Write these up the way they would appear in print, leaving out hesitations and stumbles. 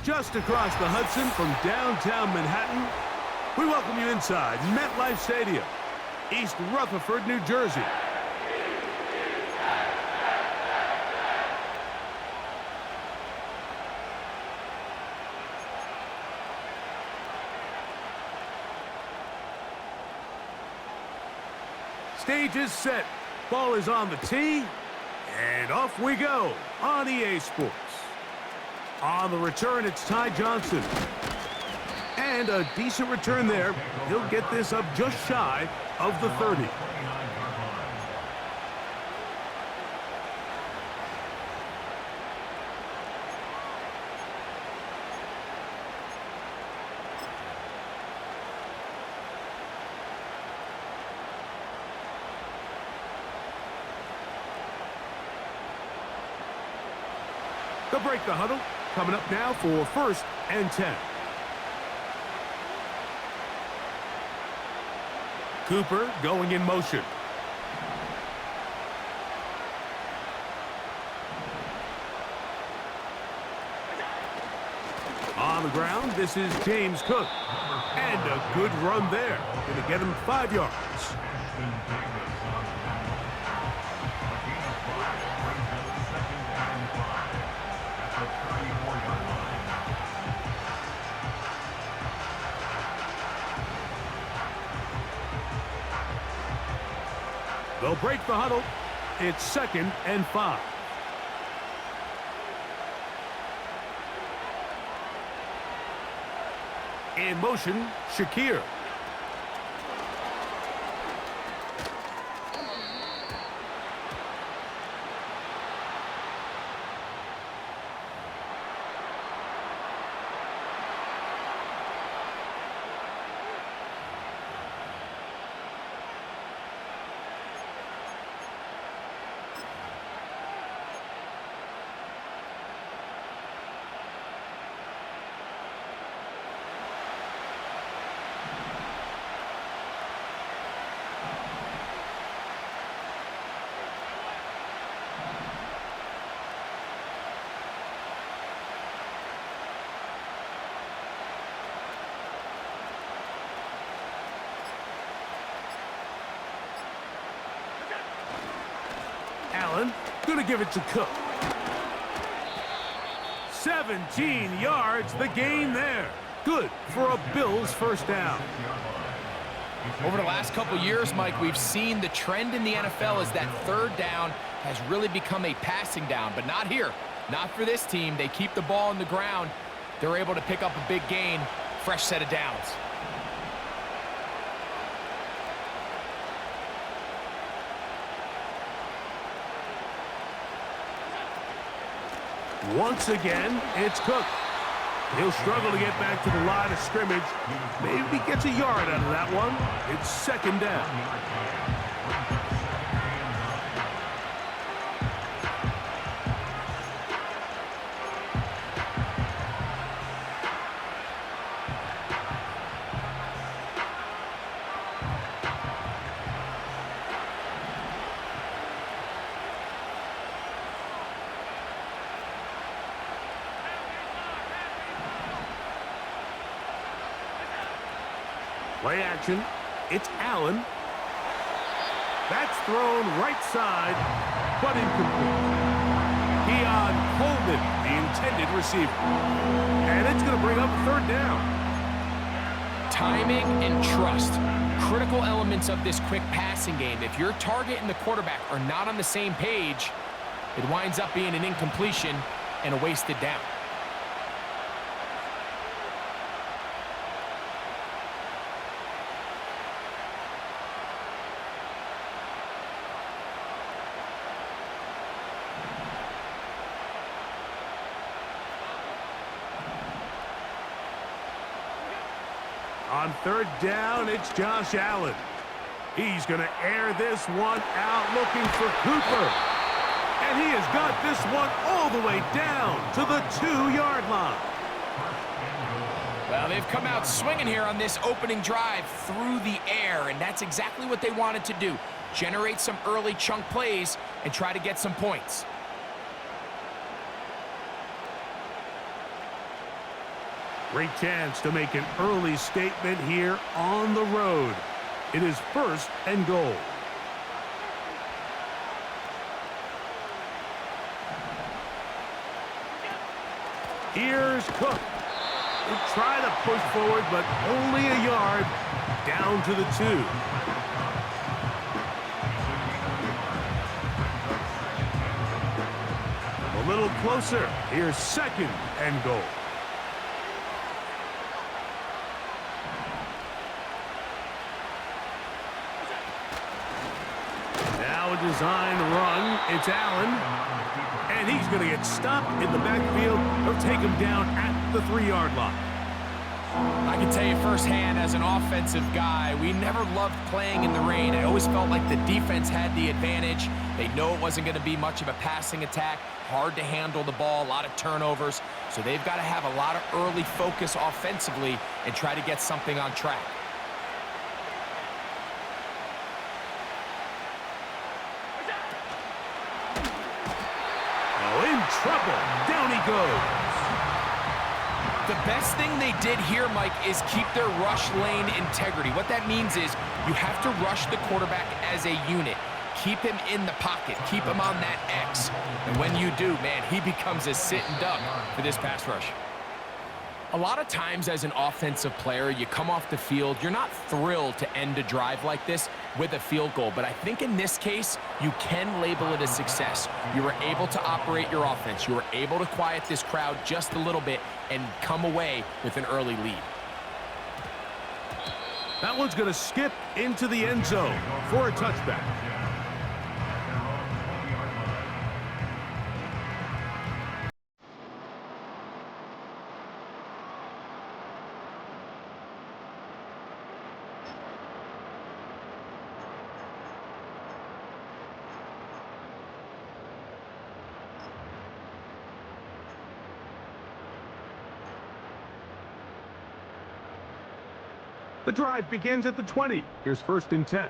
Just across the Hudson from downtown Manhattan, we welcome you inside MetLife Stadium, East Rutherford, New Jersey. Stage is set, ball is on the tee, and off we go on EA Sports. On the return, it's Ty Johnson. And a decent return there. He'll get this up just shy of the 30. They'll break the huddle. Coming up now for 1st and 10. Cooper going in motion. On the ground, this is James Cook. And a good run there. Going to get him 5 yards. They'll break the huddle. It's 2nd and 5. In motion, Shakir. Allen, gonna give it to Cook. 17 yards, the gain there. Good for a Bills 1st down. Over the last couple years, Mike, we've seen the trend in the NFL is that 3rd down has really become a passing down, but not here. Not for this team. They keep the ball on the ground. They're able to pick up a big gain, fresh set of downs. Once again, it's Cook. He'll struggle to get back to the line of scrimmage. Maybe gets a yard out of that one. It's 2nd down. Play action. It's Allen. That's thrown right side, but incomplete. Keon Coleman, the intended receiver. And it's going to bring up 3rd down. Timing and trust, critical elements of this quick passing game. If your target and the quarterback are not on the same page, it winds up being an incompletion and a wasted down. On 3rd down, it's Josh Allen. He's going to air this one out looking for Cooper. And he has got this one all the way down to the 2-yard line. Well, they've come out swinging here on this opening drive through the air, and that's exactly what they wanted to do. Generate some early chunk plays and try to get some points. Great chance to make an early statement here on the road. It is 1st and goal. Here's Cook. He'll try to push forward, but only a yard down to the 2. A little closer. Here's 2nd and goal. Now a design run. It's Allen. And he's going to get stopped in the backfield. They'll take him down at the 3-yard line. I can tell you firsthand, as an offensive guy, we never loved playing in the rain. I always felt like the defense had the advantage. They know it wasn't going to be much of a passing attack, hard to handle the ball, a lot of turnovers. So they've got to have a lot of early focus offensively and try to get something on track. In trouble. Down he goes. The best thing they did here, Mike, is keep their rush lane integrity. What that means is you have to rush the quarterback as a unit. Keep him in the pocket. Keep him on that X. And when you do, man, he becomes a sitting duck for this pass rush. A lot of times as an offensive player, you come off the field, you're not thrilled to end a drive like this with a field goal. But I think in this case, you can label it a success. You were able to operate your offense. You were able to quiet this crowd just a little bit and come away with an early lead. That one's going to skip into the end zone for a touchback. The drive begins at the 20. Here's 1st and 10.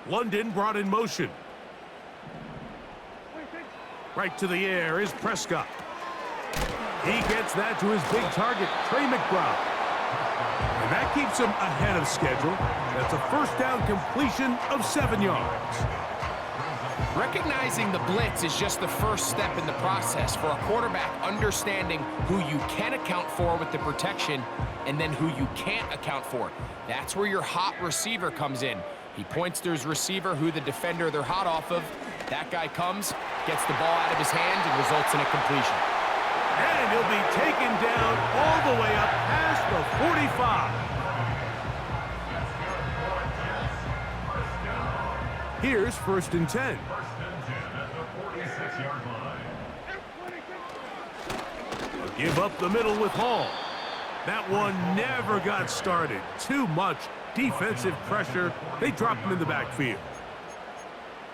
London brought in motion. Right to the air is Prescott. He gets that to his big target, Trey McBride. And that keeps him ahead of schedule. That's a 1st down completion of 7 yards. Recognizing the blitz is just the first step in the process for a quarterback, understanding who you can account for with the protection and then who you can't account for. That's where your hot receiver comes in. He points to his receiver, who the defender they're hot off of. That guy comes, gets the ball out of his hand, and results in a completion. And he'll be taken down all the way up past the 45. Here's 1st and 10. Give up the middle with Hall. That one never got started. Too much defensive pressure. They dropped him in the backfield.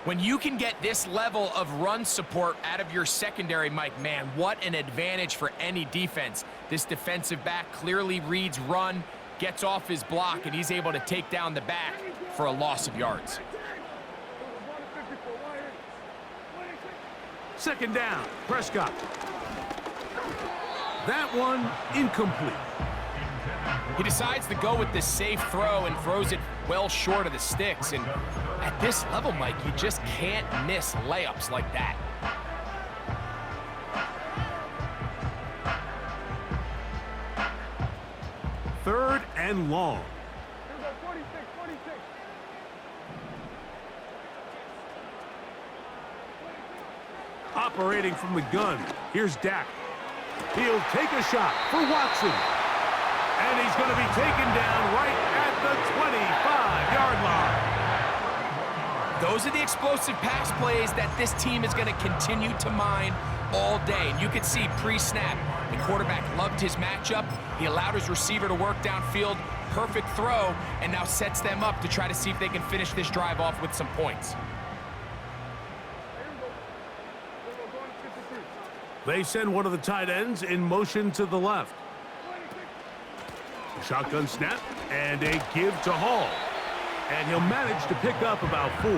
When you can get this level of run support out of your secondary, Mike, man, what an advantage for any defense. This defensive back clearly reads run, gets off his block, and he's able to take down the back for a loss of yards. 2nd down, Prescott. That one incomplete. He decides to go with this safe throw and throws it well short of the sticks. And at this level, Mike, you just can't miss layups like that. Third and long. Operating from the gun, here's Dak. He'll take a shot for Watson. And he's going to be taken down right at the 25-yard line. Those are the explosive pass plays that this team is going to continue to mine all day. And you can see pre-snap, the quarterback loved his matchup. He allowed his receiver to work downfield. Perfect throw, and now sets them up to try to see if they can finish this drive off with some points. They send one of the tight ends in motion to the left. A shotgun snap and a give to Hall. And he'll manage to pick up about 4.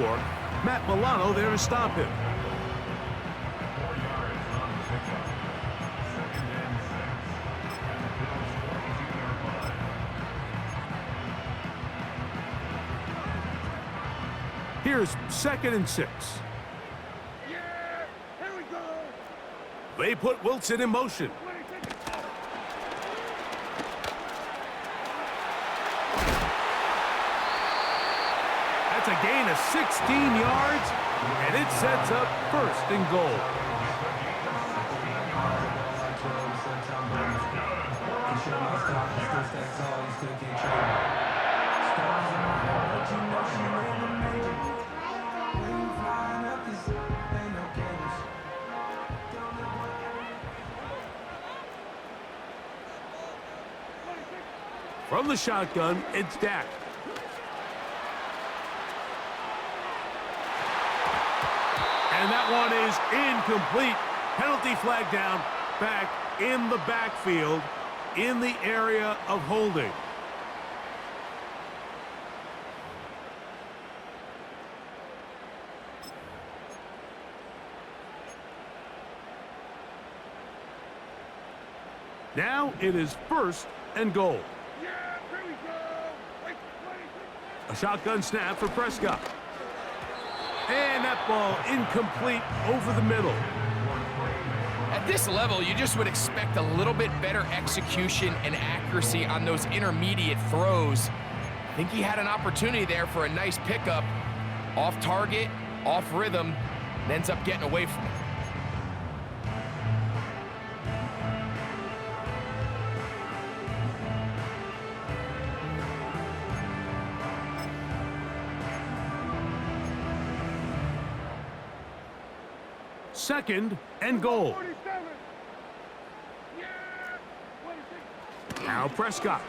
Matt Milano there to stop him. Here's 2nd and 6. They put Wilson in motion. That's a gain of 16 yards, and it sets up 1st and goal. From the shotgun, it's Dak. And that one is incomplete. Penalty flag down, back in the backfield, in the area of holding. Now it is 1st and goal. A shotgun snap for Prescott. And that ball incomplete over the middle. At this level, you just would expect a little bit better execution and accuracy on those intermediate throws. I think he had an opportunity there for a nice pickup. Off target, off rhythm, and ends up getting away from it. Second and goal. Now Prescott.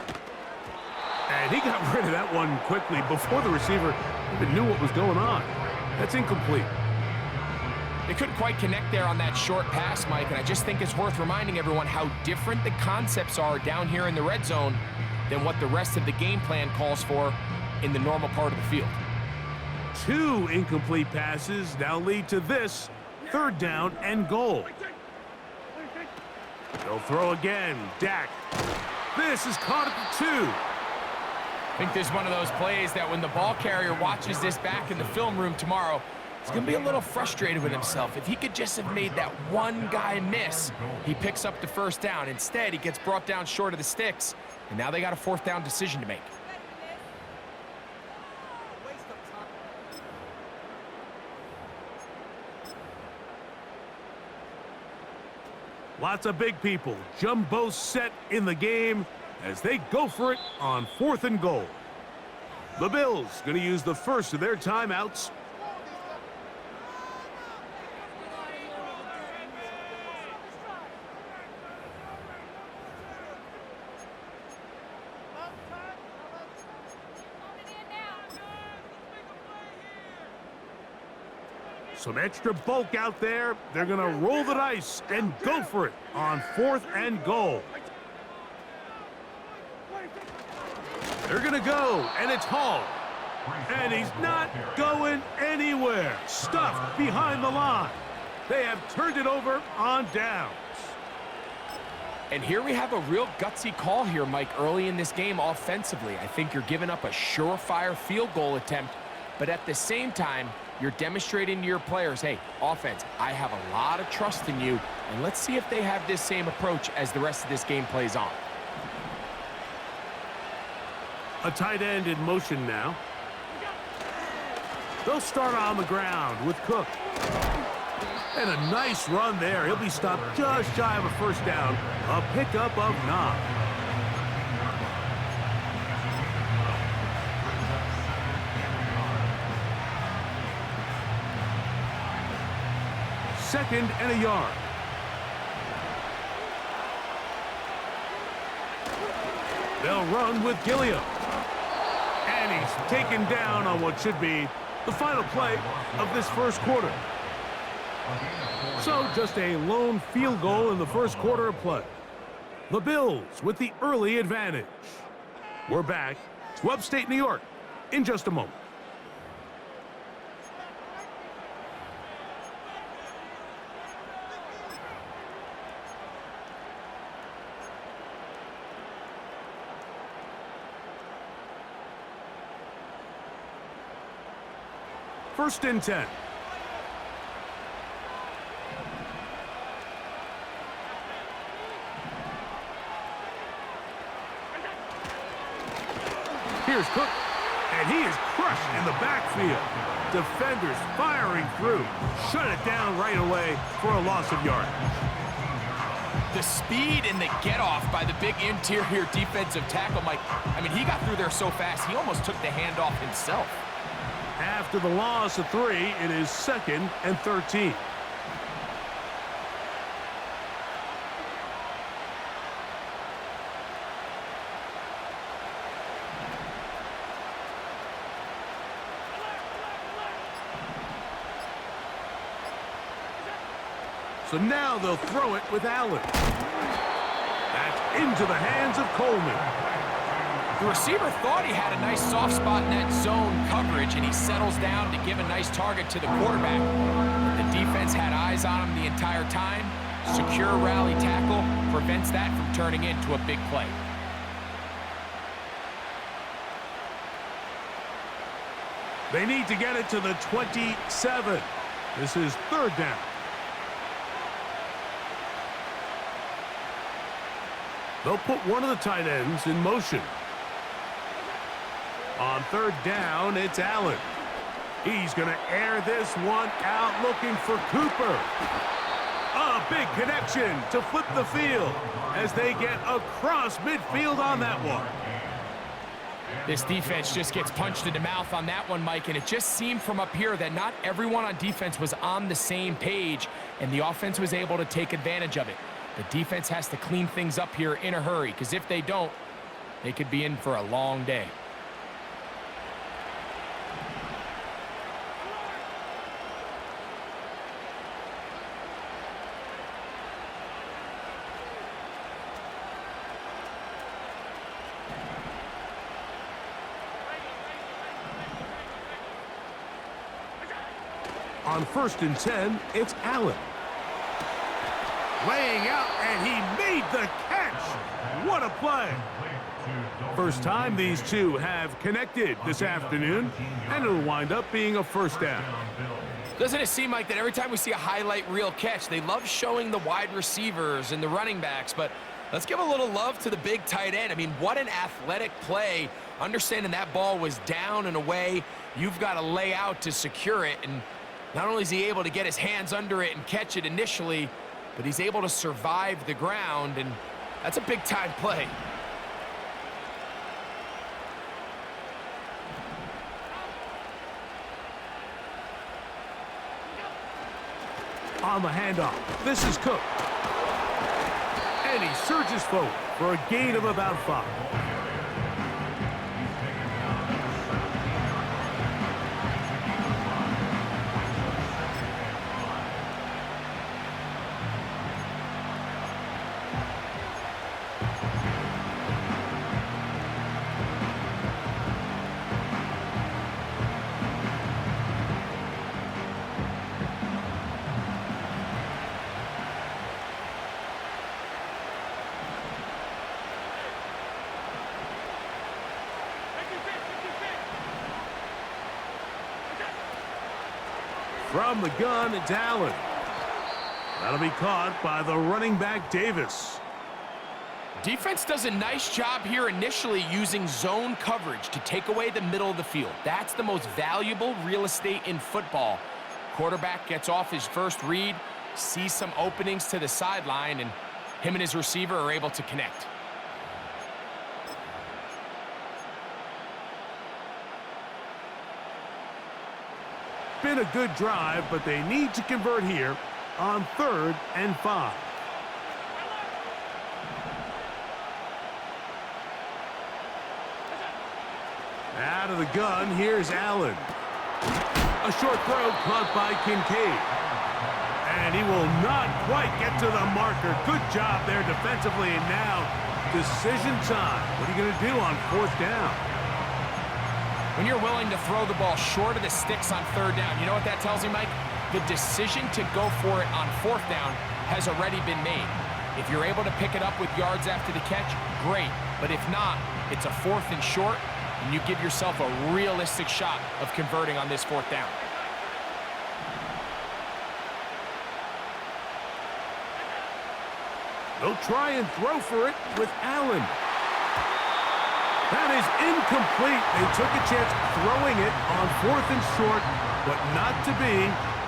And he got rid of that one quickly before the receiver even knew what was going on. That's incomplete. They couldn't quite connect there on that short pass, Mike, and I just think it's worth reminding everyone how different the concepts are down here in the red zone than what the rest of the game plan calls for in the normal part of the field. 2 incomplete passes now lead to this 3rd down and goal. They'll throw again. Dak. This is caught at the 2. I think this is one of those plays that when the ball carrier watches this back in the film room tomorrow, he's going to be a little frustrated with himself. If he could just have made that one guy miss, he picks up the 1st down. Instead, he gets brought down short of the sticks, and now they got a 4th down decision to make. Lots of big people. Jumbo set in the game as they go for it on 4th and goal. The Bills going to use the first of their timeouts. Some extra bulk out there. They're going to roll the dice and go for it on 4th and goal. They're going to go, and it's Hall. And he's not going anywhere. Stuffed behind the line. They have turned it over on downs. And here we have a real gutsy call here, Mike, early in this game offensively. I think you're giving up a surefire field goal attempt, but at the same time, you're demonstrating to your players, hey, offense, I have a lot of trust in you, and let's see if they have this same approach as the rest of this game plays on. A tight end in motion now. They'll start on the ground with Cook. And a nice run there. He'll be stopped just shy of a 1st down. A pickup of 9. Second and a yard. They'll run with Gilliam. And he's taken down on what should be the final play of this 1st quarter. So just a lone field goal in the 1st quarter of play. The Bills with the early advantage. We're back to upstate New York in just a moment. first and 10. Here's Cook, and he is crushed in the backfield. Defenders firing through. Shut it down right away for a loss of yardage. The speed and the get-off by the big interior defensive tackle, Mike. I mean, he got through there so fast, he almost took the handoff himself. After the loss of 3, it is 2nd and 13. So now they'll throw it with Allen. That's into the hands of Coleman. The receiver thought he had a nice soft spot in that zone coverage, and he settles down to give a nice target to the quarterback. The defense had eyes on him the entire time. Secure rally tackle prevents that from turning into a big play. They need to get it to the 27. This is 3rd down. They'll put one of the tight ends in motion. On 3rd down, it's Allen. He's going to air this one out, looking for Cooper. A big connection to flip the field as they get across midfield on that one. This defense just gets punched in the mouth on that one, Mike, and it just seemed from up here that not everyone on defense was on the same page, and the offense was able to take advantage of it. The defense has to clean things up here in a hurry, because if they don't, they could be in for a long day. On 1st and 10, it's Allen. Laying out, and he made the catch. What a play. First time these two have connected this afternoon, and it'll wind up being a 1st down. Doesn't it seem like that every time we see a highlight reel catch, they love showing the wide receivers and the running backs, but let's give a little love to the big tight end. I mean, what an athletic play. Understanding that ball was down and away, you've got to lay out to secure it, and not only is he able to get his hands under it and catch it initially, but he's able to survive the ground, and that's a big-time play. On the handoff, this is Cook. And he surges forward for a gain of about 5. From the gun, it's Allen. That'll be caught by the running back, Davis. Defense does a nice job here initially using zone coverage to take away the middle of the field. That's the most valuable real estate in football. Quarterback gets off his first read, sees some openings to the sideline, and him and his receiver are able to connect. Been a good drive, but they need to convert here on 3rd and 5. Out of the gun, here's Allen. A short throw caught by Kincaid. And he will not quite get to the marker. Good job there defensively, and now decision time. What are you going to do on 4th down? When you're willing to throw the ball short of the sticks on 3rd down, you know what that tells you, Mike? The decision to go for it on 4th down has already been made. If you're able to pick it up with yards after the catch, great. But if not, it's a 4th and short, and you give yourself a realistic shot of converting on this 4th down. They'll try and throw for it with Allen. That is incomplete. They took a chance throwing it on 4th and short, but not to be,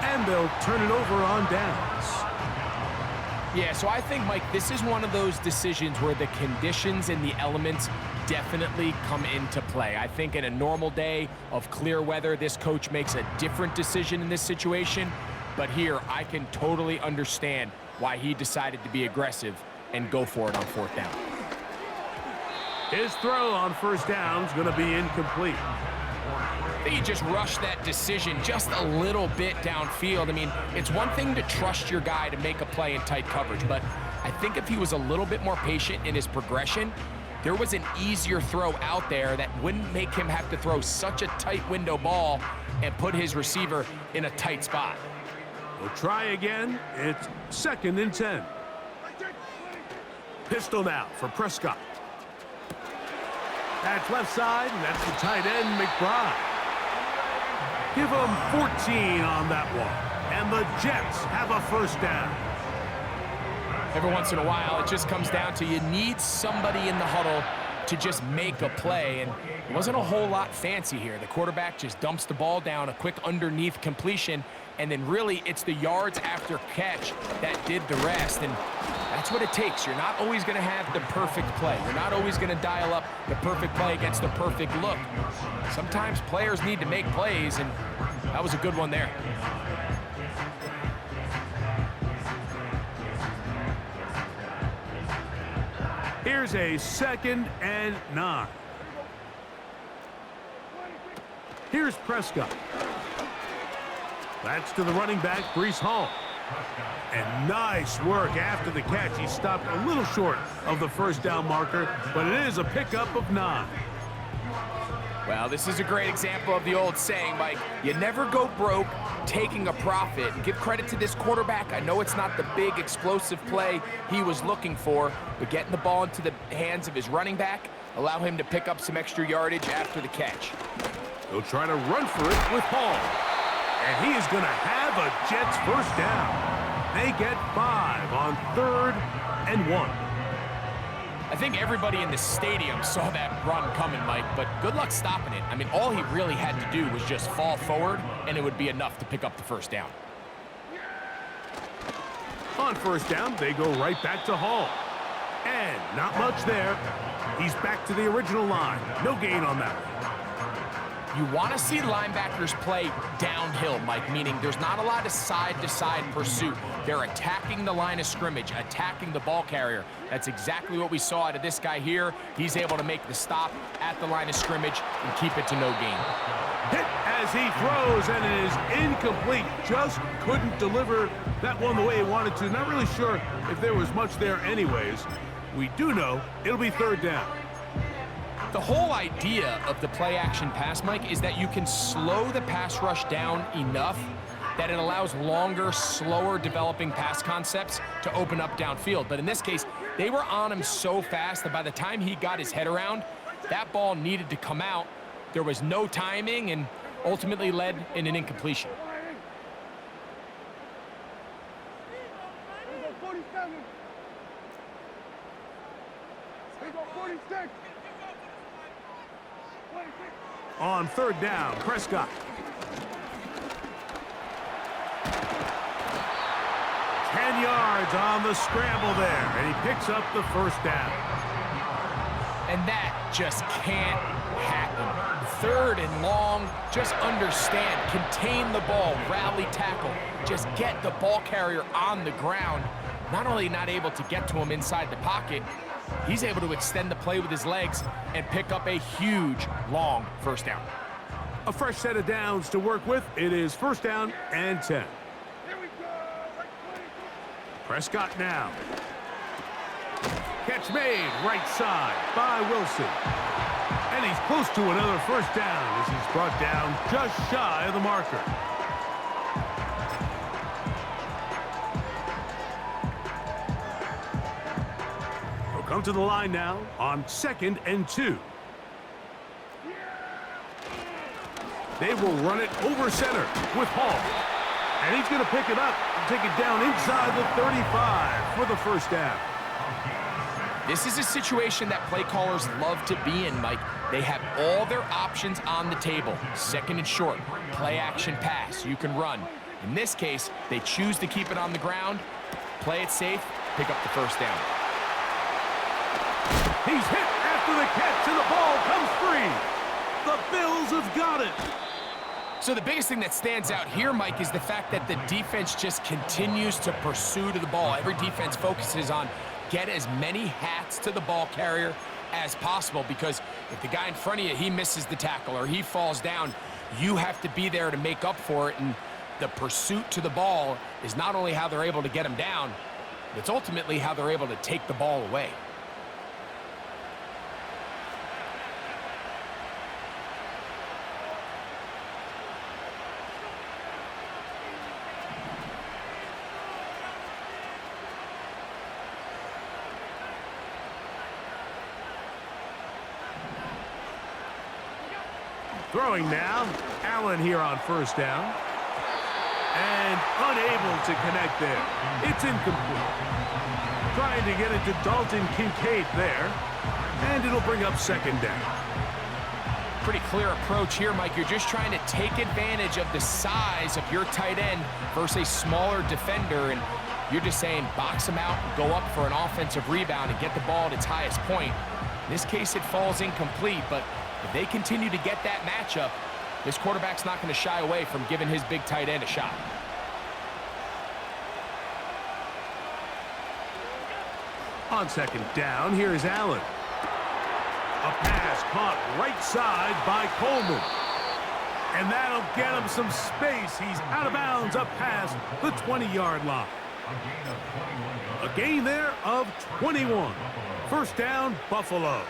and they'll turn it over on downs. Yeah, so I think, Mike, this is one of those decisions where the conditions and the elements definitely come into play. I think in a normal day of clear weather, this coach makes a different decision in this situation. But here, I can totally understand why he decided to be aggressive and go for it on 4th down. His throw on 1st down is going to be incomplete. I think he just rushed that decision just a little bit downfield. I mean, it's one thing to trust your guy to make a play in tight coverage, but I think if he was a little bit more patient in his progression, there was an easier throw out there that wouldn't make him have to throw such a tight window ball and put his receiver in a tight spot. We'll try again. It's 2nd and 10. Pistol now for Prescott. That's left side, and that's the tight end, McBride. Give him 14 on that one. And the Jets have a 1st down. Every once in a while, it just comes down to you need somebody in the huddle to just make a play, and it wasn't a whole lot fancy here. The quarterback just dumps the ball down, a quick underneath completion, and then really it's the yards after catch that did the rest, and that's what it takes. You're not always going to have the perfect play. You're not always going to dial up the perfect play against the perfect look. Sometimes players need to make plays, and that was a good one there. Here's a 2nd and 9. Here's Prescott. That's to the running back, Breece Hall. And nice work after the catch. He stopped a little short of the 1st down marker, but it is a pickup of 9. Well, this is a great example of the old saying, Mike, you never go broke taking a profit. Give credit to this quarterback. I know it's not the big explosive play he was looking for, but getting the ball into the hands of his running back, allow him to pick up some extra yardage after the catch. They'll try to run for it with Hall. And he is going to have a Jets 1st down. They get 5 on 3rd and 1. I think everybody in the stadium saw that run coming, Mike, but good luck stopping it. I mean, all he really had to do was just fall forward, and it would be enough to pick up the 1st down. On 1st down, they go right back to Hall. And not much there. He's back to the original line. No gain on that one. You want to see linebackers play downhill, Mike, meaning there's not a lot of side-to-side pursuit. They're attacking the line of scrimmage, attacking the ball carrier. That's exactly what we saw out of this guy here. He's able to make the stop at the line of scrimmage and keep it to no gain. Hit as he throws, and it is incomplete. Just couldn't deliver that one the way he wanted to. Not really sure if there was much there anyways. We do know it'll be 3rd down. The whole idea of the play-action pass, Mike, is that you can slow the pass rush down enough that it allows longer, slower developing pass concepts to open up downfield. But in this case, they were on him so fast that by the time he got his head around, that ball needed to come out. There was no timing and ultimately led in an incompletion. On 3rd down, Prescott. 10 yards on the scramble there, and he picks up the 1st down. And that just can't happen. 3rd and long, just understand, contain the ball, rally tackle, just get the ball carrier on the ground. Not only not able to get to him inside the pocket, he's able to extend the play with his legs and pick up a huge, long 1st down. A fresh set of downs to work with. It is 1st down and 10. Prescott now. Catch made right side by Wilson. And he's close to another 1st down as he's brought down just shy of the marker. Come to the line now on 2nd and 2. They will run it over center with Hall. And he's going to pick it up and take it down inside the 35 for the 1st down. This is a situation that play callers love to be in, Mike. They have all their options on the table. Second and short, play action pass, you can run. In this case, they choose to keep it on the ground, play it safe, pick up the first down. He's hit after the catch, and the ball comes free. The Bills have got it. So the biggest thing that stands out here, Mike, is the fact that the defense just continues to pursue to the ball. Every defense focuses on get as many hats to the ball carrier as possible, because if the guy in front of you, he misses the tackle or he falls down, you have to be there to make up for it. And the pursuit to the ball is not only how they're able to get him down, it's ultimately how they're able to take the ball away. Throwing now, Allen here on first down. And unable to connect there. It's incomplete. Trying to get it to Dalton Kincaid there. And it'll bring up second down. Pretty clear approach here, Mike. You're just trying to take advantage of the size of your tight end versus a smaller defender. And you're just saying box him out, go up for an offensive rebound, and get the ball at its highest point. In this case, it falls incomplete, but if they continue to get that matchup, this quarterback's not going to shy away from giving his big tight end a shot. On second down, here is Allen. A pass caught right side by Coleman. And that'll get him some space. He's out of bounds up past the 20-yard line. A gain there of 21. First down, Buffalo.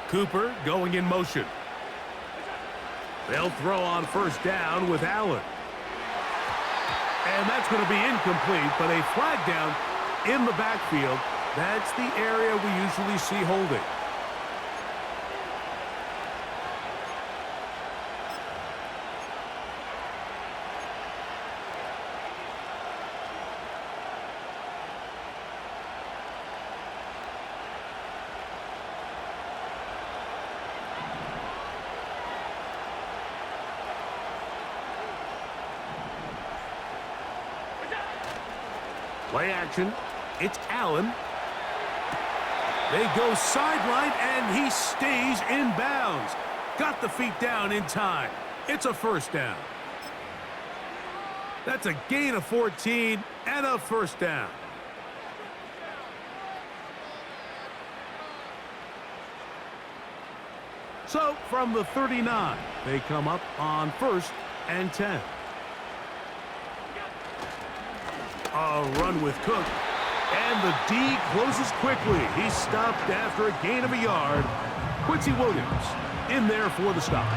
Cooper going in motion. They'll throw on first down with Allen. And that's going to be incomplete, but a flag down in the backfield. That's the area we usually see holding. Play action. It's Allen. They go sideline, and he stays in bounds. Got the feet down in time. It's a first down. That's a gain of 14 and a first down. So from the 39, they come up on 1st and 10. A run with Cook, and the D closes quickly. He's stopped after a gain of a yard. Quincy Williams in there for the stop.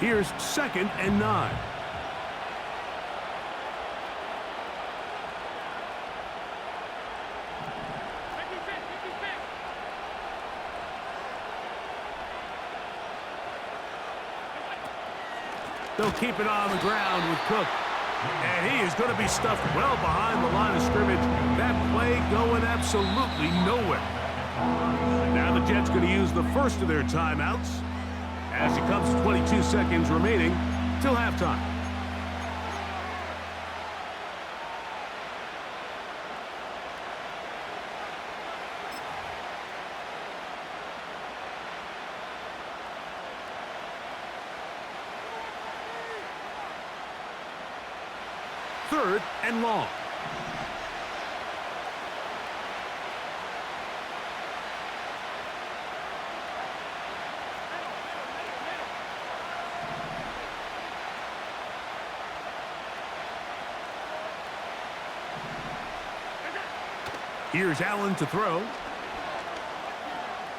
Here's 2nd and 9. They'll keep it on the ground with Cook. And he is going to be stuffed well behind the line of scrimmage. That play going absolutely nowhere. Now the Jets going to use the first of their timeouts as it comes to 22 seconds remaining till halftime. Third and long. Here's Allen to throw.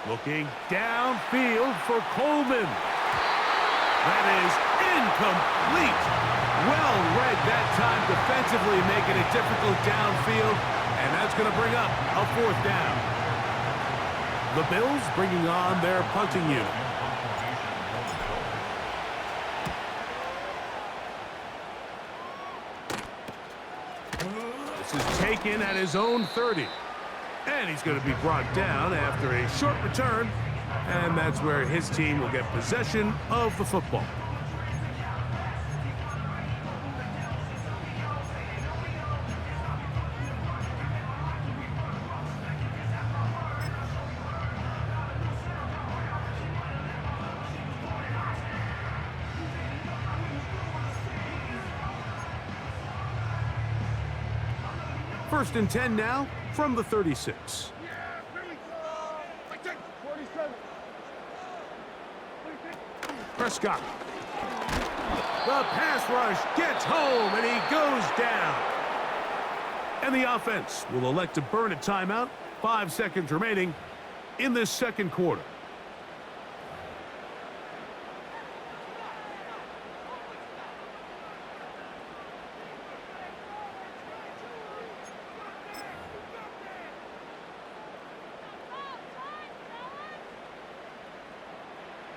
Looking downfield for Coleman. That is incomplete. Well read that time defensively, making it difficult downfield, and that's going to bring up a 4th down. The Bills bringing on their punting unit. This is taken at his own 30. And he's going to be brought down after a short return. And that's where his team will get possession of the football. First and 10 now from the 36. Prescott. The pass rush gets home, and he goes down. And the offense will elect to burn a timeout. 5 seconds remaining in this second quarter.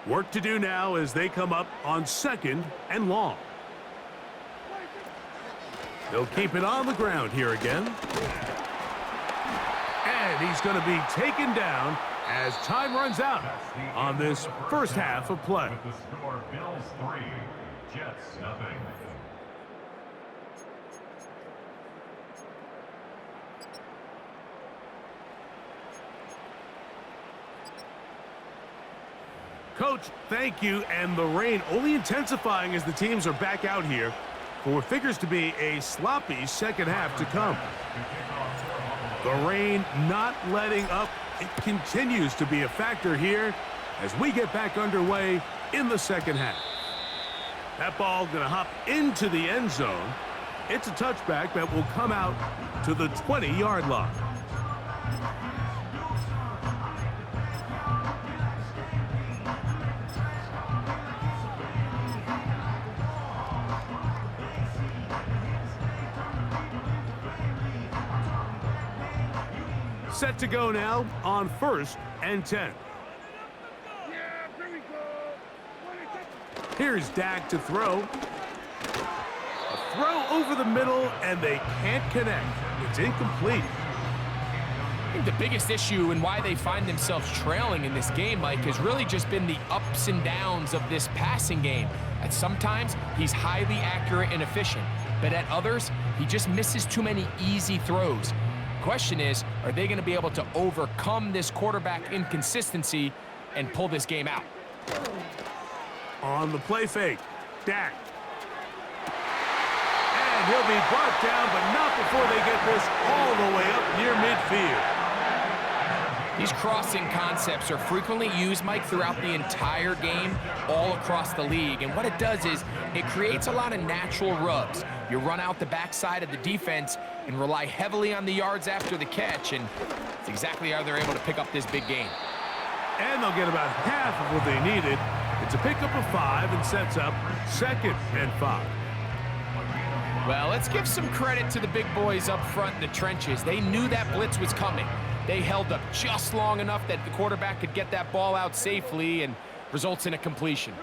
Work to do now as they come up on 2nd and long. They'll keep it on the ground here again. And he's going to be taken down as time runs out on this first half of play. With the score, Bills 3, Jets 0. Coach, thank you. And the rain only intensifying as the teams are back out here for what figures to be a sloppy second half to come. The rain not letting up. It continues to be a factor here as we get back underway in the second half. That ball going to hop into the end zone. It's a touchback that will come out to the 20-yard line. Set to go now on 1st and 10. Here's Dak to throw. A throw over the middle, and they can't connect. It's incomplete. I think the biggest issue and why they find themselves trailing in this game, Mike, has really just been the ups and downs of this passing game. At sometimes, he's highly accurate and efficient, but at others, he just misses too many easy throws. Question is, are they going to be able to overcome this quarterback inconsistency and pull this game out? On the play fake, Dak. And he'll be brought down, but not before they get this all the way up near midfield. These crossing concepts are frequently used, Mike, throughout the entire game, all across the league. And what it does is it creates a lot of natural rubs. You run out the backside of the defense and rely heavily on the yards after the catch, and it's exactly how they're able to pick up this big gain. And they'll get about half of what they needed. It's a pickup of 5 and sets up 2nd and 5. Well, let's give some credit to the big boys up front in the trenches. They knew that blitz was coming. They held up just long enough that the quarterback could get that ball out safely and results in a completion.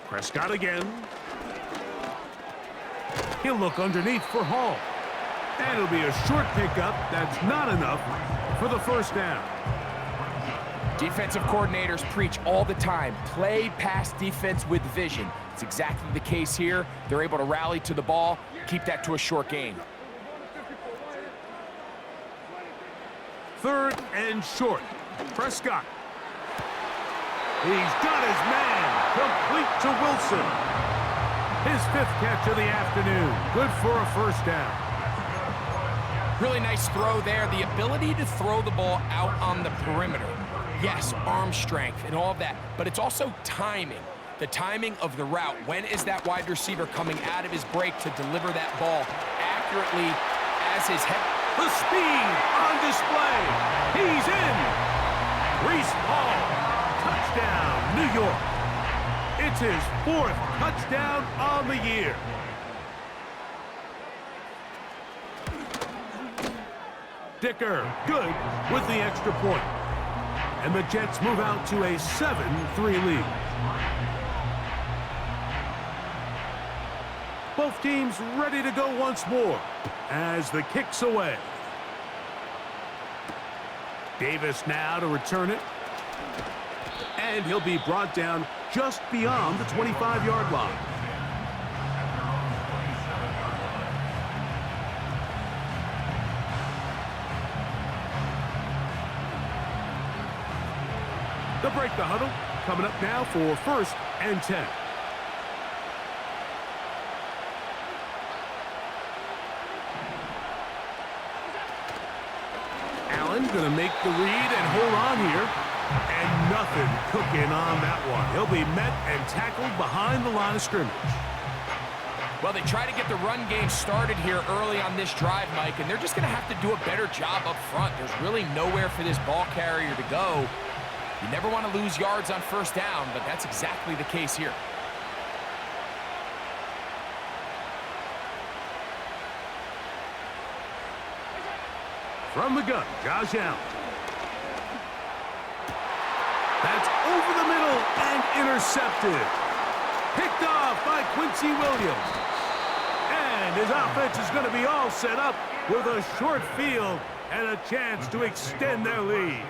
Prescott again. He'll look underneath for Hall. And it'll be a short pickup. That's not enough for the first down. Defensive coordinators preach all the time, play pass defense with vision. It's exactly the case here. They're able to rally to the ball, keep that to a short gain. 3rd and short. Prescott. He's got his man. Complete to Wilson. His 5th catch of the afternoon. Good for a first down. Really nice throw there. The ability to throw the ball out on the perimeter. Yes, arm strength and all of that, but it's also timing. The timing of the route. When is that wide receiver coming out of his break to deliver that ball accurately as his head? The speed on display. He's in. Reese Hall. Touchdown, New York. It's his 4th touchdown on the year. Dicker, good with the extra point. And the Jets move out to a 7-3 lead. Both teams ready to go once more as the kick's away. Davis now to return it. And he'll be brought down just beyond the 25-yard line. They'll break the huddle. Coming up now for 1st and 10. Allen going to make the read and hold on here. And nothing cooking on that one. He'll be met and tackled behind the line of scrimmage. Well, they try to get the run game started here early on this drive, Mike, and they're just going to have to do a better job up front. There's really nowhere for this ball carrier to go. You never want to lose yards on 1st down, but that's exactly the case here. From the gun, Josh Allen. That's over the middle and intercepted. Picked off by Quincy Williams. And his offense is going to be all set up with a short field and a chance to extend their lead.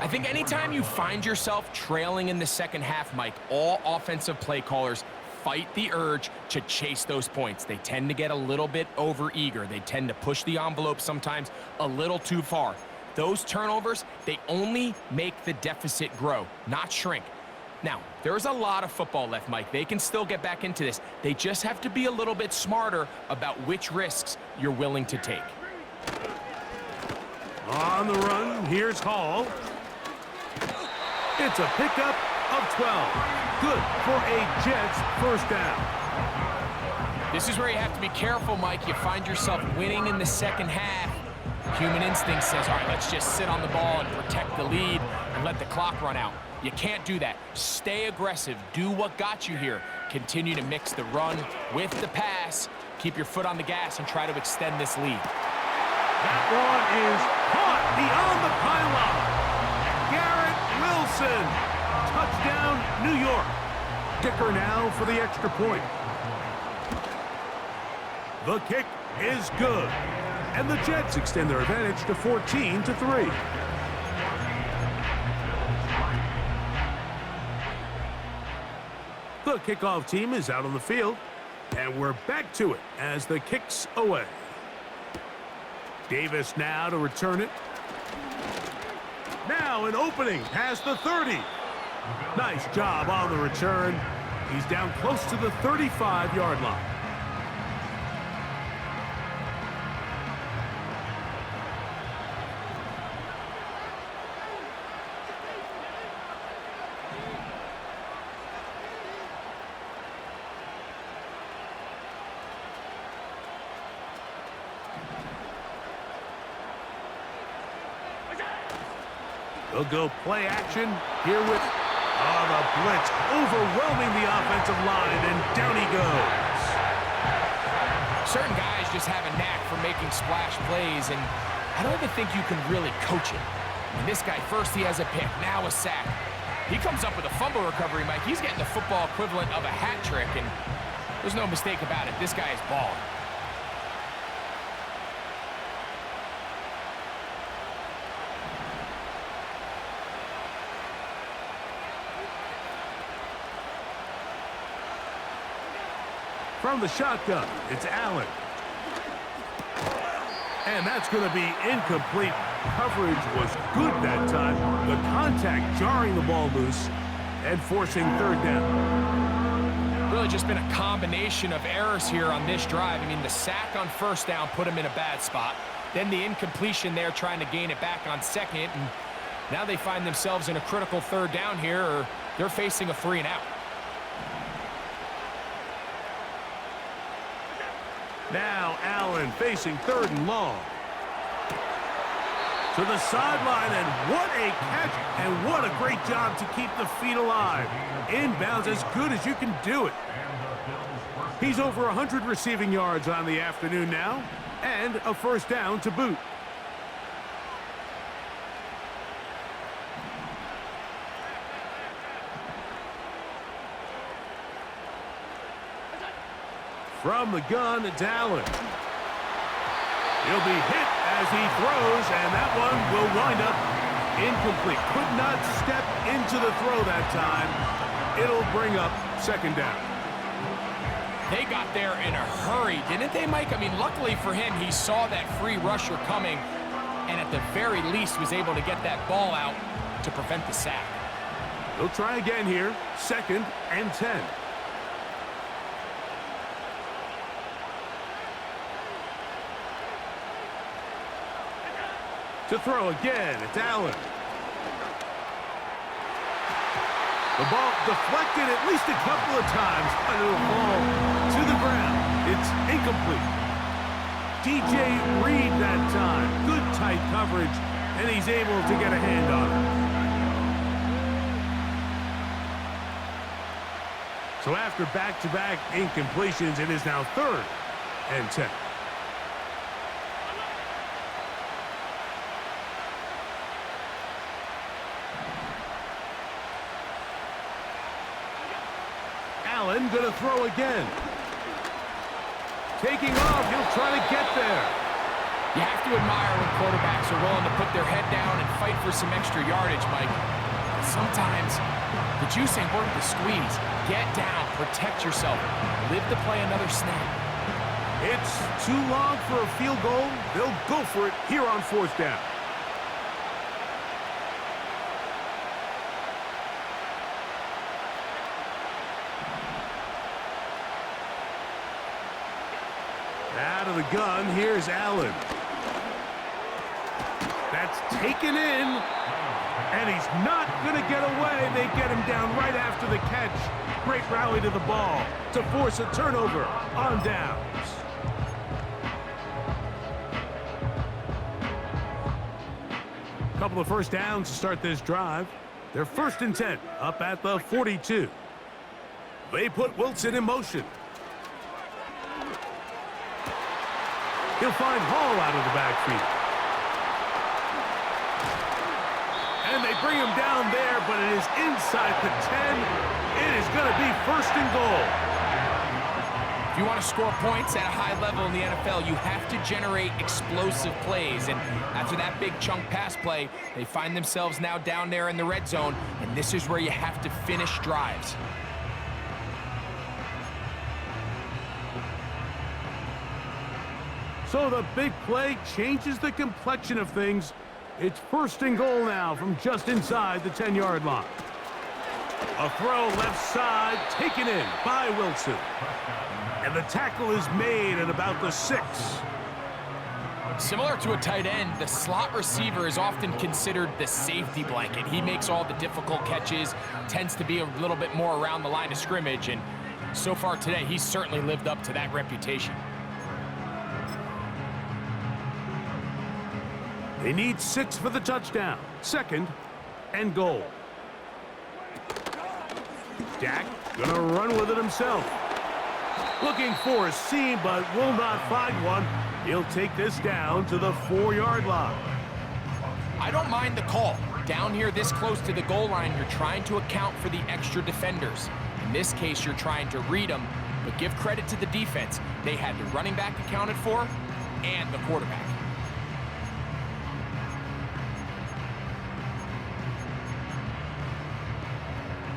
I think anytime you find yourself trailing in the second half, Mike, all offensive play callers fight the urge to chase those points. They tend to get a little bit overeager. They tend to push the envelope sometimes a little too far. Those turnovers, they only make the deficit grow, not shrink. Now, there's a lot of football left, Mike. They can still get back into this. They just have to be a little bit smarter about which risks you're willing to take. On the run, here's Hall. It's a pickup of 12. Good for a Jets 1st down. This is where you have to be careful, Mike. You find yourself winning in the second half. Human instinct says, all right, let's just sit on the ball and protect the lead and let the clock run out. You can't do that. Stay aggressive. Do what got you here. Continue to mix the run with the pass. Keep your foot on the gas and try to extend this lead. That one is caught beyond the pylon. Garrett Wilson. Touchdown, New York. Dicker now for the extra point. The kick is good. And the Jets extend their advantage to 14-3. The kickoff team is out on the field. And we're back to it as the kick's away. Davis now to return it. Now an opening past the 30. Nice job on the return. He's down close to the 35-yard line. They'll go play action here with the blitz overwhelming the offensive line, and down he goes. Certain guys just have a knack for making splash plays, and I don't even think you can really coach it. And this guy, first he has a pick, now a sack. He comes up with a fumble recovery, Mike. He's getting the football equivalent of a hat trick, and there's no mistake about it. This guy is balling. From the shotgun, it's Allen. And that's going to be incomplete. Coverage was good that time. The contact jarring the ball loose and forcing 3rd down. Really just been a combination of errors here on this drive. I mean, the sack on 1st down put him in a bad spot. Then the incompletion there trying to gain it back on 2nd. And now they find themselves in a critical 3rd down here, or they're facing a 3 and out. Now Allen facing 3rd and long. To the sideline, and what a catch, and what a great job to keep the feet alive. Inbounds as good as you can do it. He's over 100 receiving yards on the afternoon now, and a 1st down to boot. From the gun, it's Allen. He'll be hit as he throws, and that one will wind up incomplete. Could not step into the throw that time. It'll bring up 2nd down. They got there in a hurry, didn't they, Mike? I mean, luckily for him, he saw that free rusher coming, and at the very least was able to get that ball out to prevent the sack. They'll try again here. 2nd and 10. To throw again, it's Allen. The ball deflected at least a couple of times, and it'll fall to the ground. It's incomplete. DJ Reed that time. Good tight coverage, and he's able to get a hand on it. So after back-to-back incompletions, it is now 3rd and 10. Allen gonna throw again. Taking off, he'll try to get there. You have to admire when quarterbacks are willing to put their head down and fight for some extra yardage, Mike. But sometimes the juice ain't worth the squeeze. Get down, protect yourself, live to play another snap. It's too long for a field goal. They'll go for it here on 4th down. Out of the gun, here's Allen. That's taken in, and he's not going to get away. They get him down right after the catch. Great rally to the ball to force a turnover on downs. Couple of 1st downs to start this drive. They're 1st and 10, up at the 42. They put Wilson in motion. He'll find Hall out of the backfield. And they bring him down there, but it is inside the 10. It is going to be 1st and goal. If you want to score points at a high level in the NFL, you have to generate explosive plays. And after that big chunk pass play, they find themselves now down there in the red zone, and this is where you have to finish drives. So the big play changes the complexion of things. It's 1st and goal now from just inside the 10-yard line. A throw left side, taken in by Wilson. And the tackle is made at about the 6. Similar to a tight end, the slot receiver is often considered the safety blanket. He makes all the difficult catches, tends to be a little bit more around the line of scrimmage, and so far today, he's certainly lived up to that reputation. They need 6 for the touchdown. 2nd and goal. Dak gonna run with it himself. Looking for a seam, but will not find one. He'll take this down to the 4-yard line. I don't mind the call. Down here this close to the goal line, you're trying to account for the extra defenders. In this case, you're trying to read them, but give credit to the defense. They had the running back accounted for and the quarterback.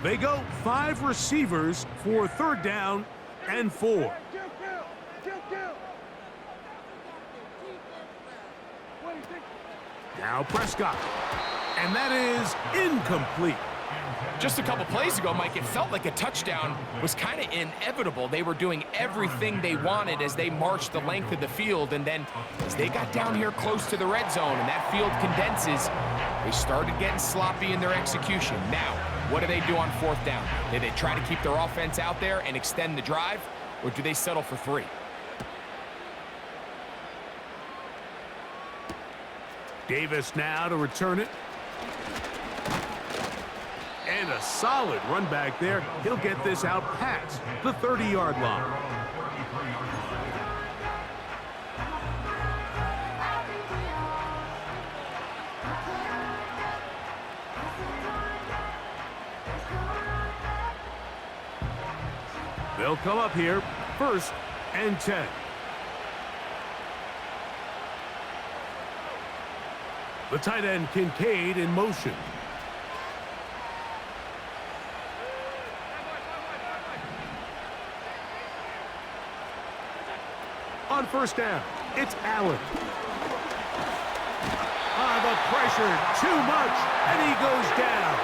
They go 5 receivers for 3rd down and 4. Now Prescott. And that is incomplete. Just a couple plays ago, Mike, it felt like a touchdown was kind of inevitable. They were doing everything they wanted as they marched the length of the field, and then as they got down here close to the red zone and that field condenses, they started getting sloppy in their execution. Now, What do they do on fourth down? Do they try to keep their offense out there and extend the drive, or do they settle for 3? Davis now to return it. And a solid run back there. He'll get this out past the 30-yard line. They'll come up here, 1st and 10. The tight end Kincaid in motion. On 1st down, it's Allen. The pressure, too much, and he goes down.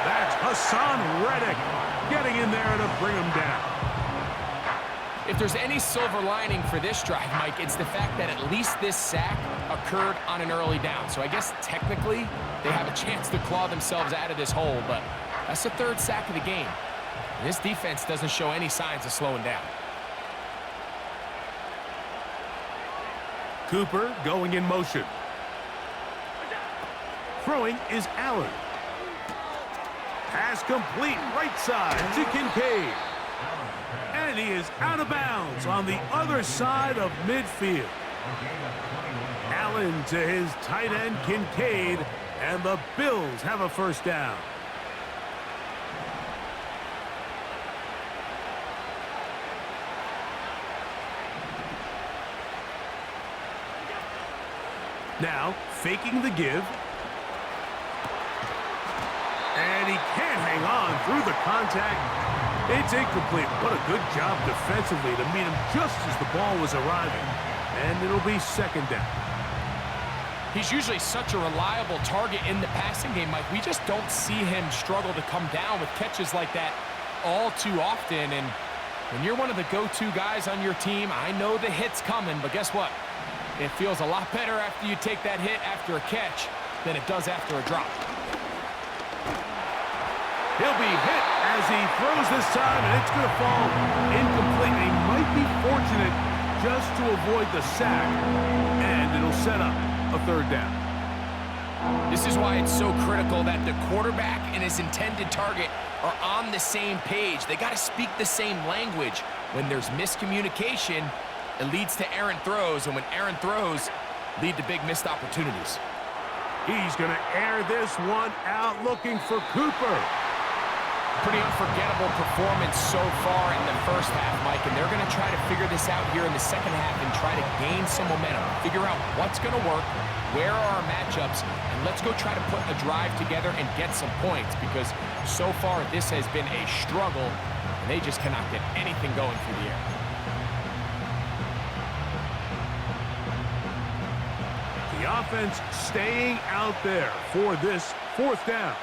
That's Hassan Reddick getting in there to bring him down. If there's any silver lining for this drive, Mike, it's the fact that at least this sack occurred on an early down. So I guess technically they have a chance to claw themselves out of this hole, but that's the 3rd sack of the game. And this defense doesn't show any signs of slowing down. Cooper going in motion. Throwing is Allen. Pass complete, right side to Kincaid. And he is out of bounds on the other side of midfield. Allen to his tight end Kincaid, and the Bills have a 1st down. Now, faking the give. And he can't hang on through the contact. It's incomplete. What a good job defensively to meet him just as the ball was arriving. And it'll be 2nd down. He's usually such a reliable target in the passing game, Mike. We just don't see him struggle to come down with catches like that all too often. And when you're one of the go-to guys on your team, I know the hit's coming, but guess what? It feels a lot better after you take that hit after a catch than it does after a drop. He'll be hit as he throws this time, and it's going to fall incomplete. He might be fortunate just to avoid the sack, and it'll set up a 3rd down. This is why it's so critical that the quarterback and his intended target are on the same page. They got to speak the same language. When there's miscommunication, it leads to errant throws, and when errant throws lead to big missed opportunities. He's going to air this one out, looking for Cooper. Pretty unforgettable performance so far in the 1st half, Mike, and they're going to try to figure this out here in the 2nd half and try to gain some momentum, figure out what's going to work, where are our matchups, and let's go try to put a drive together and get some points, because so far this has been a struggle, and they just cannot get anything going through the air. The offense staying out there for this 4th down.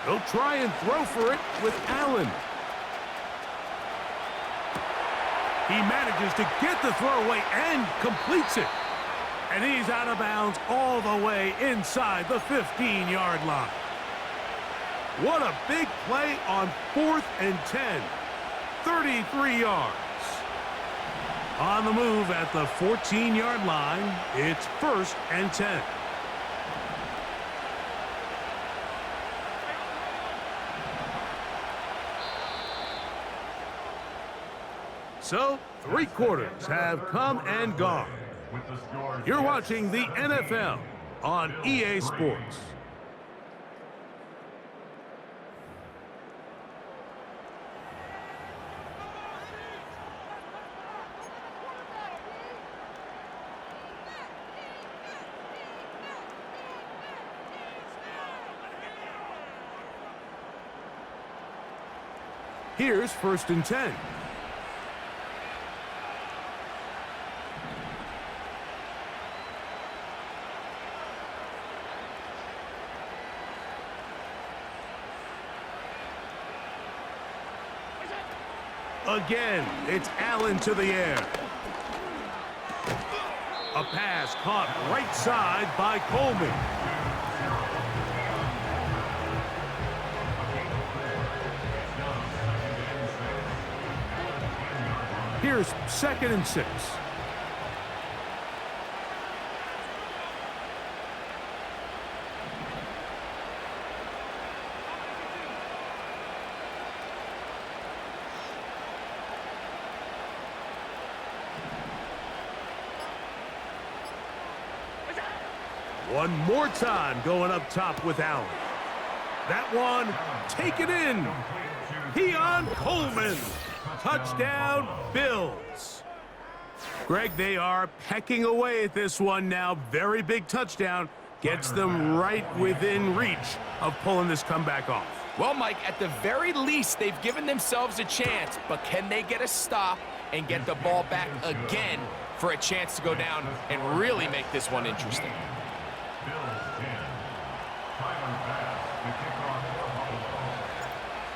He'll try and throw for it with Allen. He manages to get the throw away and completes it. And he's out of bounds all the way inside the 15-yard line. What a big play on 4th and 10. 33 yards. On the move at the 14-yard line, it's 1st and 10. So, 3 quarters have come and gone. You're watching the NFL on EA Sports. Here's 1st and 10. Again, it's Allen to the air. A pass caught right side by Coleman. Here's 2nd and 6. One more time going up top with Allen. That one, take it in. Keon Coleman. Touchdown, Bills. Greg, they are pecking away at this one now. Very big touchdown. Gets them right within reach of pulling this comeback off. Well, Mike, at the very least, they've given themselves a chance, but can they get a stop and get the ball back again for a chance to go down and really make this one interesting?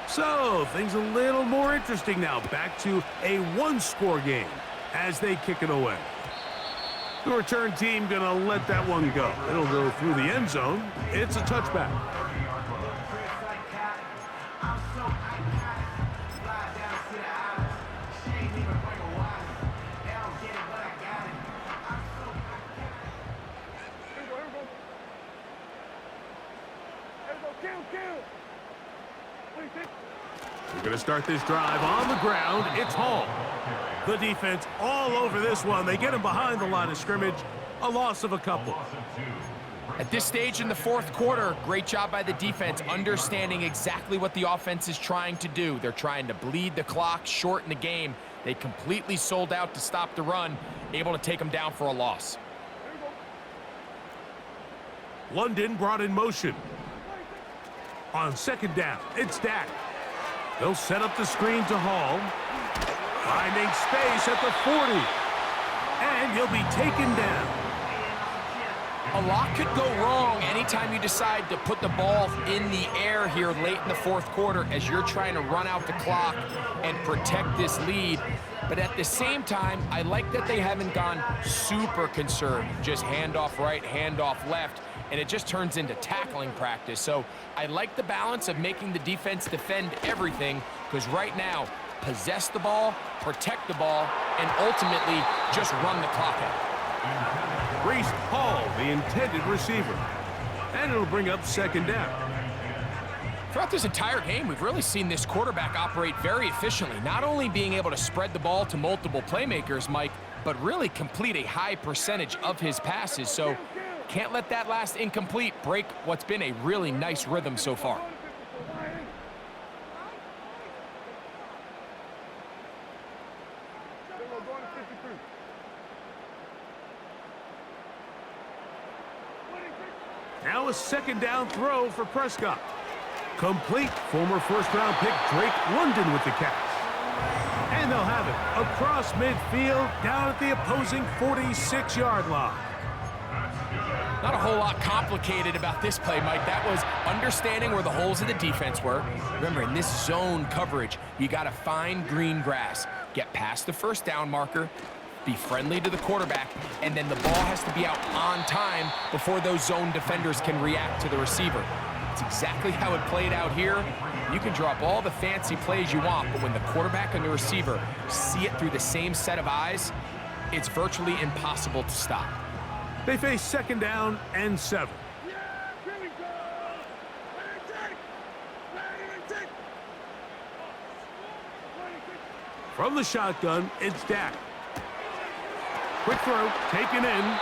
So, things a little more interesting now. Back to a one-score game as they kick it away. The return team going to let that one go. It'll go through the end zone. It's a touchback. We're going to start this drive on the ground. It's Hall. The defense all over this one. They get him behind the line of scrimmage. A loss of a couple. At this stage in the fourth quarter, great job by the defense, understanding exactly what the offense is trying to do. They're trying to bleed the clock, shorten the game. They completely sold out to stop the run, able to take them down for a loss. London brought in motion. On 2nd down, it's Dak. They'll set up the screen to Hall. Finding space at the 40. And he'll be taken down. A lot could go wrong anytime you decide to put the ball in the air here late in the fourth quarter as you're trying to run out the clock and protect this lead. But at the same time, I like that they haven't gone super conservative. Just handoff right, handoff left, and it just turns into tackling practice. So I like the balance of making the defense defend everything, because right now, possess the ball, protect the ball, and ultimately just run the clock out. Breece Hall, the intended receiver. And it'll bring up 2nd down. Throughout this entire game, we've really seen this quarterback operate very efficiently, not only being able to spread the ball to multiple playmakers, Mike, but really complete a high percentage of his passes. So can't let that last incomplete break what's been a really nice rhythm so far. Now a 2nd down throw for Prescott. Complete. Former first-round pick Drake London with the catch. And they'll have it across midfield down at the opposing 46-yard line. Not a whole lot complicated about this play, Mike. That was understanding where the holes of the defense were. Remember, in this zone coverage, you got to find green grass, get past the first down marker, be friendly to the quarterback, and then the ball has to be out on time before those zone defenders can react to the receiver. It's exactly how it played out here. You can draw up all the fancy plays you want, but when the quarterback and the receiver see it through the same set of eyes, it's virtually impossible to stop. They face 2nd down and 7. From the shotgun, it's Dak. Quick throw, taken in,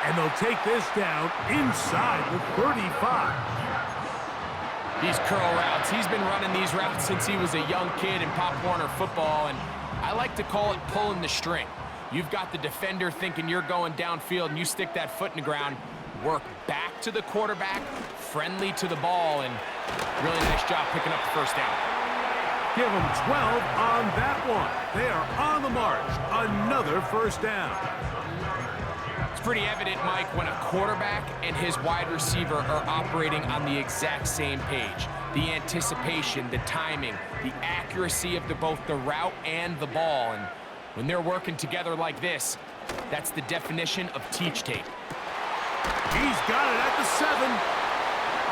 and they'll take this down inside the 35. These curl routes, he's been running these routes since he was a young kid in Pop Warner football, and I like to call it pulling the string. You've got the defender thinking you're going downfield, and you stick that foot in the ground, work back to the quarterback, friendly to the ball, and really nice job picking up the first down. Give them 12 on that one. They are on the march. Another first down. It's pretty evident, Mike, when a quarterback and his wide receiver are operating on the exact same page. the anticipation, the timing, the accuracy of both the route and the ball. And when they're working together like this, that's the definition of teach tape. He's got it at the 7.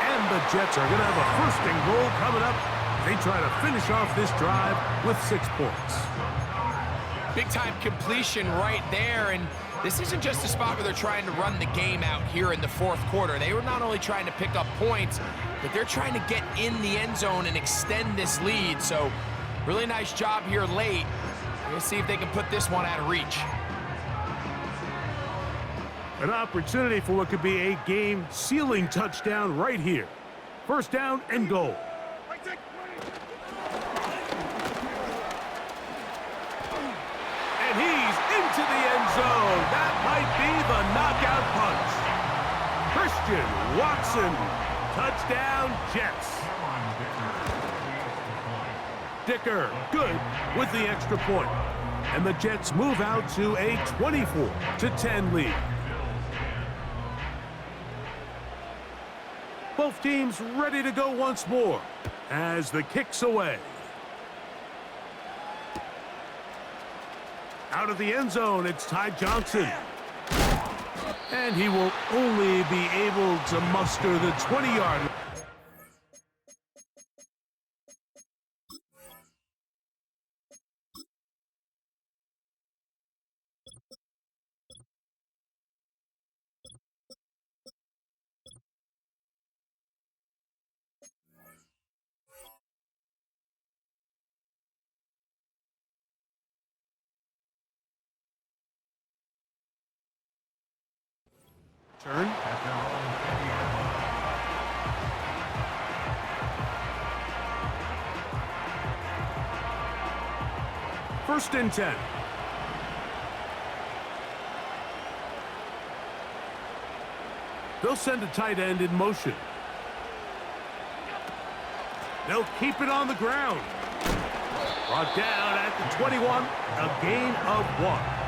And the Jets are going to have a first and goal coming up. They try to finish off this drive with 6 points. Big-time completion right there, and this isn't just a spot where they're trying to run the game out here in the 4th quarter. They were not only trying to pick up points, but they're trying to get in the end zone and extend this lead. So, really nice job here late. Let's see if they can put this one out of reach. An opportunity for what could be a game-sealing touchdown right here. First down and goal. And he's into the end zone. That might be the knockout punch. Christian Watson, touchdown Jets. Dicker, good with the extra point. And the Jets move out to a 24-10 lead. Both teams ready to go once more as the kick's away. Out of the end zone, it's Ty Johnson. And he will only be able to muster the 20-yard line. Turn. First and 10. They'll send a tight end in motion. They'll keep it on the ground. Brought down at the 21, a gain of 1.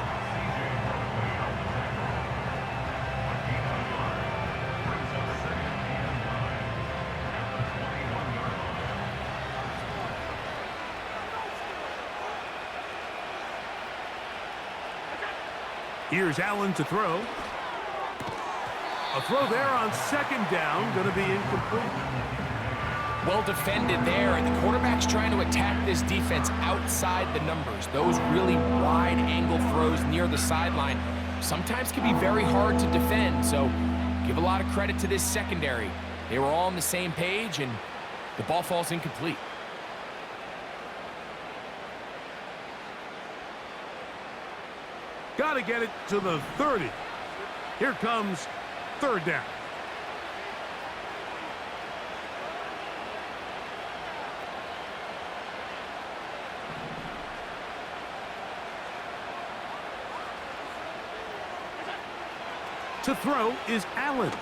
Here's Allen to throw. A throw there on second down, going to be incomplete. Well defended there, and the quarterback's trying to attack this defense outside the numbers. Those really wide angle throws near the sideline sometimes can be very hard to defend, so give a lot of credit to this secondary. They were all on the same page, and the ball falls incomplete. Got to get it to the 30. Here comes third down. To throw is Allen.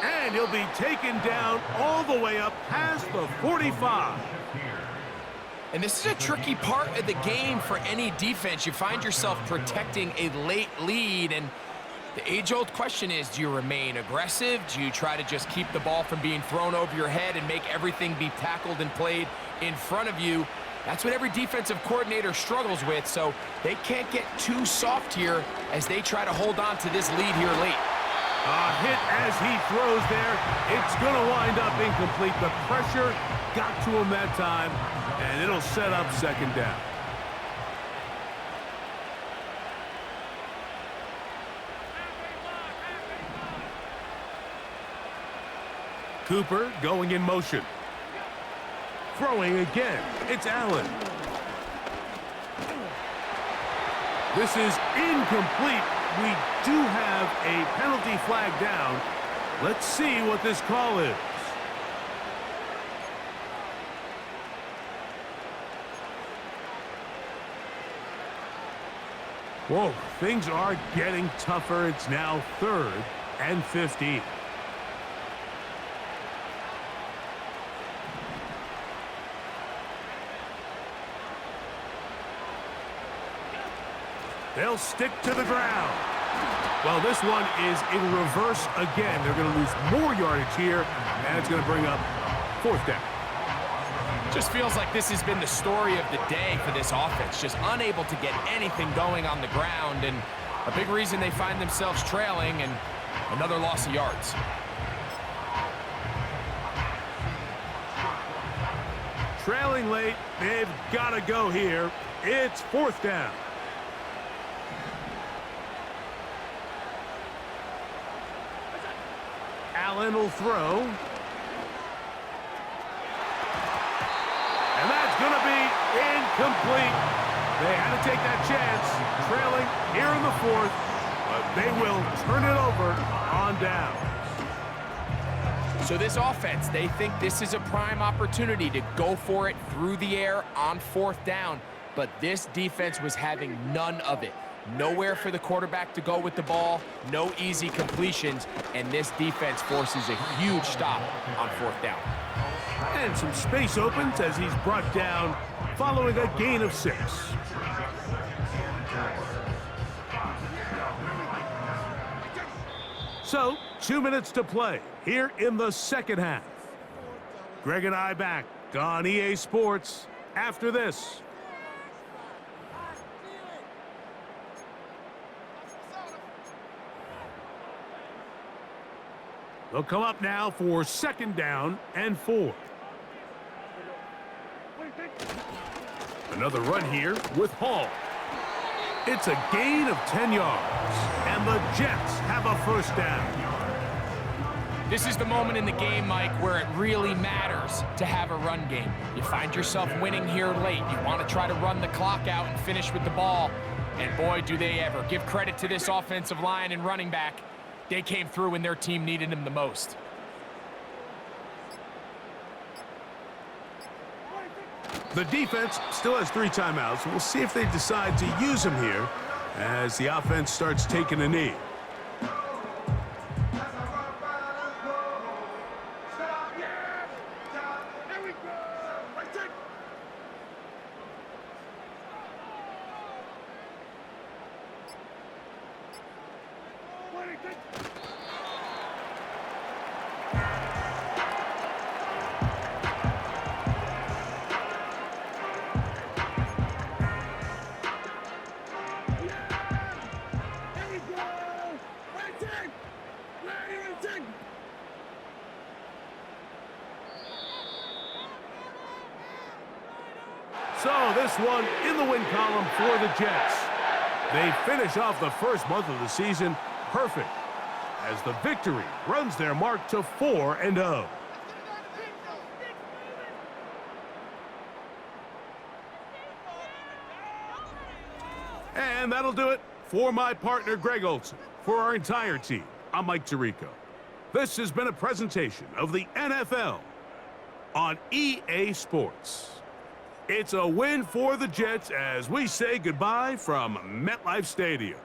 And he'll be taken down all the way up past the 45. And this is a tricky part of the game for any defense. You find yourself protecting a late lead, and the age-old question is, do you remain aggressive? Do you try to just keep the ball from being thrown over your head and make everything be tackled and played in front of you? That's what every defensive coordinator struggles with, so they can't get too soft here as they try to hold on to this lead here late. A hit as he throws there. It's going to wind up incomplete. The pressure got to him that time, and it'll set up second down. Cooper going in motion. Throwing again. It's Allen. This is incomplete. We do have a penalty flag down. Let's see what this call is. Whoa, things are getting tougher. It's now 3rd and 15. They'll stick to the ground. Well, this one is in reverse again. They're going to lose more yardage here, and it's going to bring up fourth down. Just feels like this has been the story of the day for this offense. Just unable to get anything going on the ground, and a big reason they find themselves trailing and another loss of yards. Trailing late, they've got to go here. It's fourth down. Allen will throw. And that's going to be incomplete. They had to take that chance, trailing here in the fourth, but they will turn it over on down. So this offense, they think this is a prime opportunity to go for it through the air on fourth down, but this defense was having none of it. Nowhere for the quarterback to go with the ball, no easy completions, and this defense forces a huge stop on fourth down. And some space opens as he's brought down following a gain of 6. So, 2 minutes to play here in the second half. Greg and I back on EA Sports after this. They'll come up now for second down and 4. Another run here with Hall. It's a gain of 10 yards, and the Jets have a first down. This is the moment in the game, Mike, where it really matters to have a run game. You find yourself winning here late. You want to try to run the clock out and finish with the ball. And boy, do they ever. Give credit to this offensive line and running back. They came through when their team needed them the most. The defense still has 3 timeouts. We'll see if they decide to use them here as the offense starts taking a knee. So this one in the win column for the Jets. They finish off the first month of the season perfect as the victory runs their mark to 4-0. And that'll do it for my partner, Greg Olson. For our entire team, I'm Mike Tirico. This has been a presentation of the NFL on EA Sports. It's a win for the Jets as we say goodbye from MetLife Stadium.